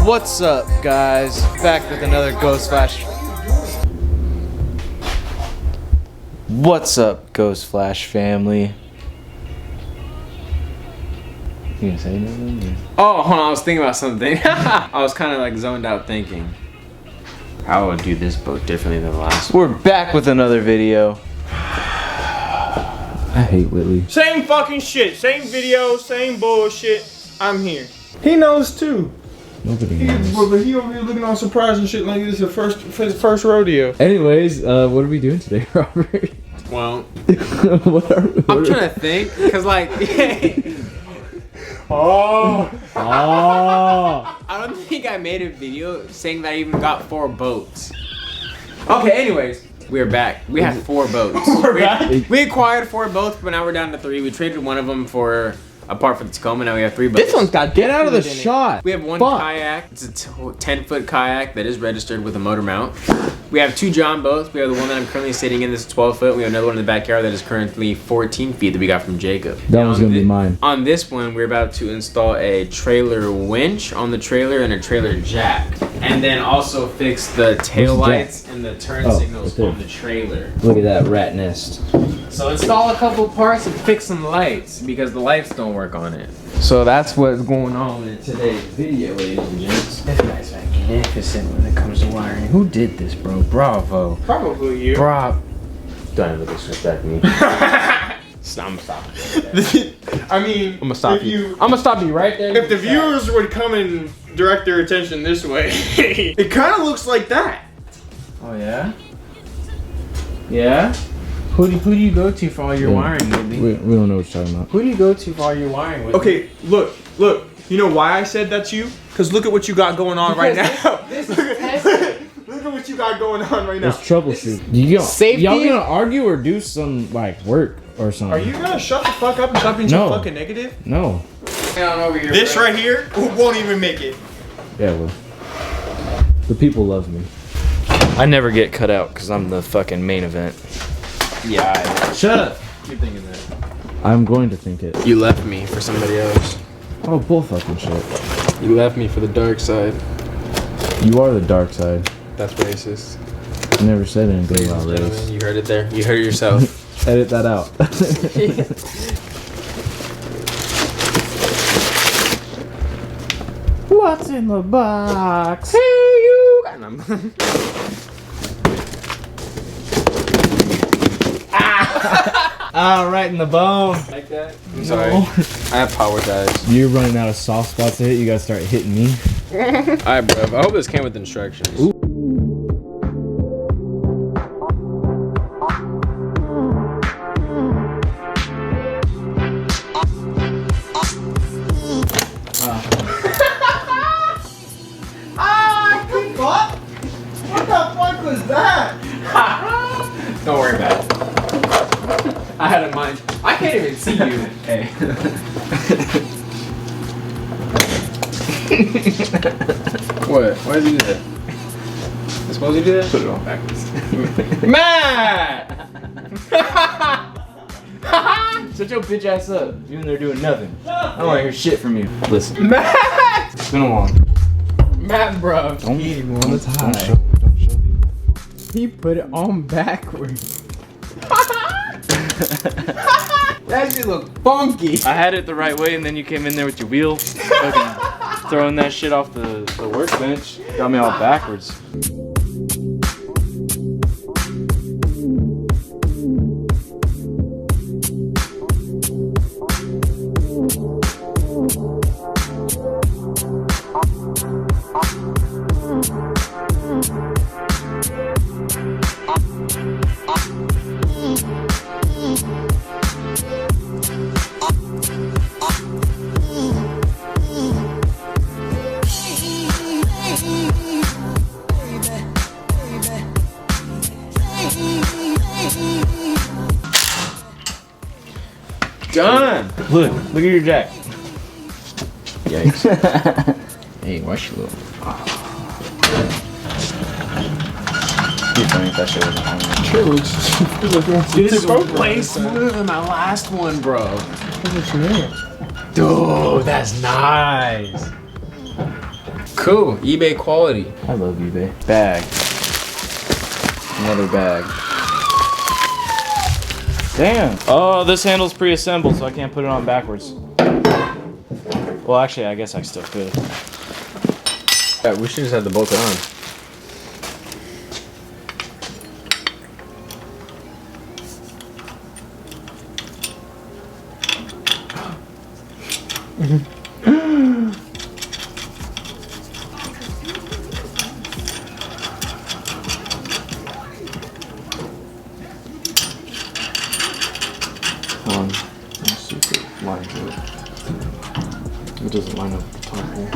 What's up, guys? Back with another Ghost Flash. What's up, Ghost Flash family? You gonna say anything? Oh, hold on, I was thinking about something. I was kind of like zoned out thinking. I would do this boat differently than the last one. We're back with another video. I hate Whitley. Same fucking shit, same video, same bullshit. I'm here. He knows too. Nobody He, knows. but he over here looking all surprised and shit like this is his first rodeo. Anyways, what are we doing today, Robert? Well, I'm I'm trying to think, cause like, Oh. I don't think I made a video saying that I even got 4 boats. Okay, anyways, we're back. We had 4 boats. We're back? We acquired 4 boats, but now we're down to 3. We traded one of them for apart from the Tacoma. Now we have 3 boats. This one's got get out of the shot. We have one Fuck. kayak. It's a 10-foot kayak that is registered with a motor mount. We have 2 John boats. We have the one that I'm currently sitting in. This is 12 foot. We have another one in the backyard that is currently 14 feet that we got from Jacob. That And was on gonna be mine. On this one, we're about to install a trailer winch on the trailer and a trailer jack. And then also fix the tail lights and the turn signals right there. on the trailer. Look at that rat nest. So install a couple parts and fix some lights because the lights don't work on it. So that's what's going on in today's video, ladies and gents. This guy's magnificent when it comes to wiring. Who did this, bro? Bravo. Probably you. Bro. Don't even disrespect me. I'm stopping. I mean, I'm gonna stop you. I'm gonna stop you right there. If the viewers would come and direct their attention this way, it kind of looks like that. Oh yeah. Yeah. Who do you go to for all your wiring, Whitley? We don't know what you're talking about. Who do you go to for all your wiring, Whitley? Okay, look. You know why I said that's you? Because look at what you got going on right now. This is testing. Look at what you got going on right now. Let's troubleshoot. Safety? Y'all gonna argue or do some like work or something? Are you gonna shut the fuck up and stop being No. so fucking negative? No. Hang on over here, This bro. right here won't even make it. Yeah, well. The people love me. I never get cut out because I'm the fucking main event. Yeah. Shut up. Keep thinking that. I'm going to think it. You left me for somebody else. Oh, bull fucking shit. You left me for the dark side. You are the dark side. That's racist. I never said anything Ladies about and race. gentlemen, you heard it there. You heard it yourself. Edit that out. What's in the box? Hey, you. Ah, right in the bone. Like that? I'm sorry. I apologize. You're running out of soft spots to hit. You gotta start hitting me. Alright, bro. I hope this came with instructions. Ooh. What the fuck was that? Don't worry about it. I had a mind. I can't even see you. Hey. What? Why did you do that? You supposed to do that? Put it on backwards. Matt! Shut your bitch ass up. You in there doing nothing. I don't wanna hear shit from you. Listen. Matt! It's been a long. Matt, bro. Don't Don't show people. He put it on backwards. That shit look funky. I had it the right way, and then you came in there with your wheel, fucking throwing that shit off the workbench. Got me all backwards. Done. Look at your jack. Yikes. Hey, watch your little. Be funny if that shit wasn't on there. Sure looks. Dude, this is way smoother than my last one, bro. Dude, that's nice. Cool, eBay quality. I love eBay. Bag. Another bag. Damn. Oh, this handle's pre-assembled, so I can't put it on backwards. Well, actually, I guess I still could. Yeah, we should just have the bolted on. Let's see if it lines up. It doesn't line up with the top hole.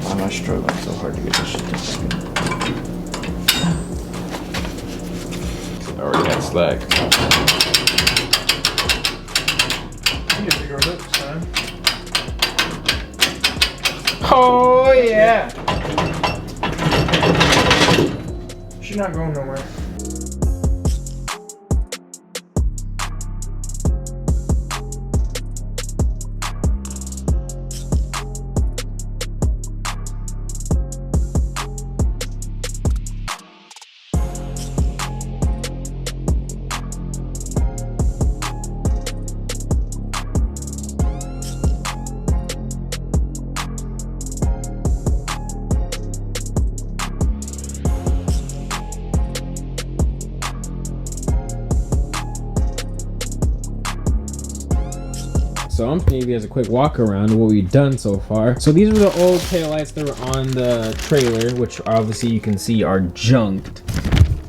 Why am I struggling so hard to get this shit done? I already had slack. Oh yeah. She's not going nowhere. So I'm just gonna give you guys a quick walk around of what we've done so far. So these were the old taillights that were on the trailer, which obviously you can see are junked.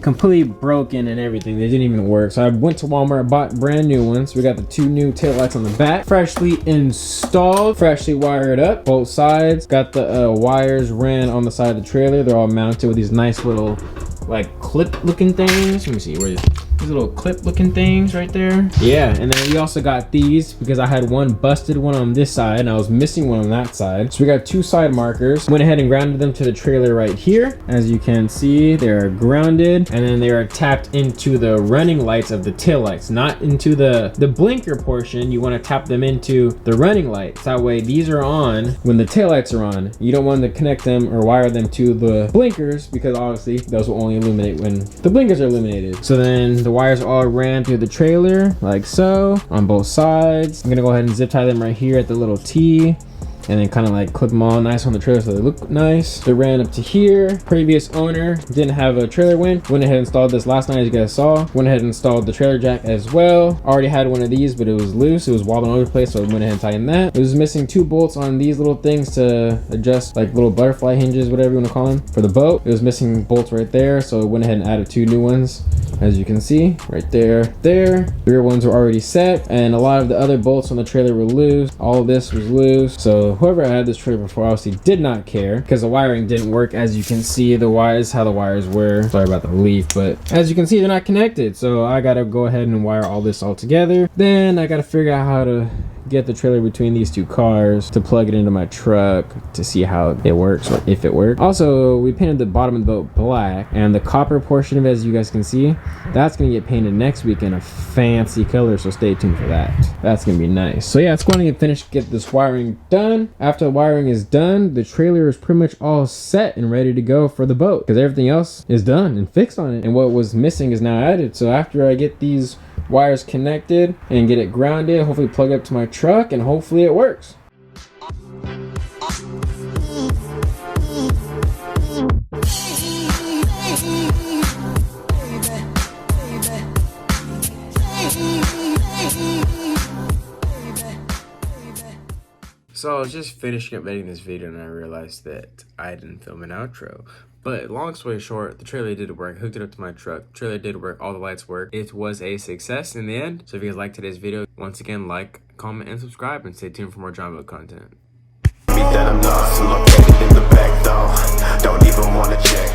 Completely broken and everything. They didn't even work. So I went to Walmart, bought brand new ones. We got the 2 new taillights on the back, freshly installed, freshly wired up, both sides. Got the wires ran on the side of the trailer. They're all mounted with these nice little like clip looking things. Let me see, where is these little clip looking things right there? Yeah, and then we also got these because I had one busted one on this side and I was missing one on that side. So we got 2 side markers. Went ahead and grounded them to the trailer right here. As you can see, they're grounded and then they are tapped into the running lights of the tail lights, not into the blinker portion. You want to tap them into the running lights. That way these are on when the tail lights are on. You don't want to connect them or wire them to the blinkers because obviously those will only illuminate when the blinkers are illuminated. So then the wires all ran through the trailer like so on both sides. I'm gonna go ahead and zip tie them right here at the little T and then kind of like clip them all nice on the trailer so they look nice. They ran up to here. Previous owner didn't have a trailer winch. Went ahead and installed this last night as you guys saw. Went ahead and installed the trailer jack as well. Already had one of these but it was loose. It was wobbling all over the place, so I went ahead and tightened that. It was missing 2 bolts on these little things to adjust like little butterfly hinges, whatever you want to call them, for the boat. It was missing bolts right there, so I went ahead and added 2 new ones. As you can see right there, the rear ones were already set and a lot of the other bolts on the trailer were loose. All of this was loose. So whoever had this trailer before obviously did not care because the wiring didn't work. As you can see, the wires, how the wires were. Sorry about the leaf, but as you can see, they're not connected. So I gotta go ahead and wire all this all together. Then I gotta figure out how to get the trailer between these 2 cars to plug it into my truck to see how it works or if it works. Also, we painted the bottom of the boat black and the copper portion of it, as you guys can see, that's gonna get painted next week in a fancy color, so stay tuned for that. That's gonna be nice. So yeah, it's going to get finished, get this wiring done. After the wiring is done, the trailer is pretty much all set and ready to go for the boat because everything else is done and fixed on it, and what was missing is now added. So after I get these wires connected and get it grounded, hopefully plug it up to my truck, and hopefully it works. So I was just finishing up editing this video and I realized that I didn't film an outro. But long story short, the trailer did work. Hooked it up to my truck. Trailer did work. All the lights worked. It was a success in the end. So if you guys liked today's video, once again, like, comment, and subscribe, and stay tuned for more John Book content. That I'm lost, I'm located in the back door. Don't even wanna check.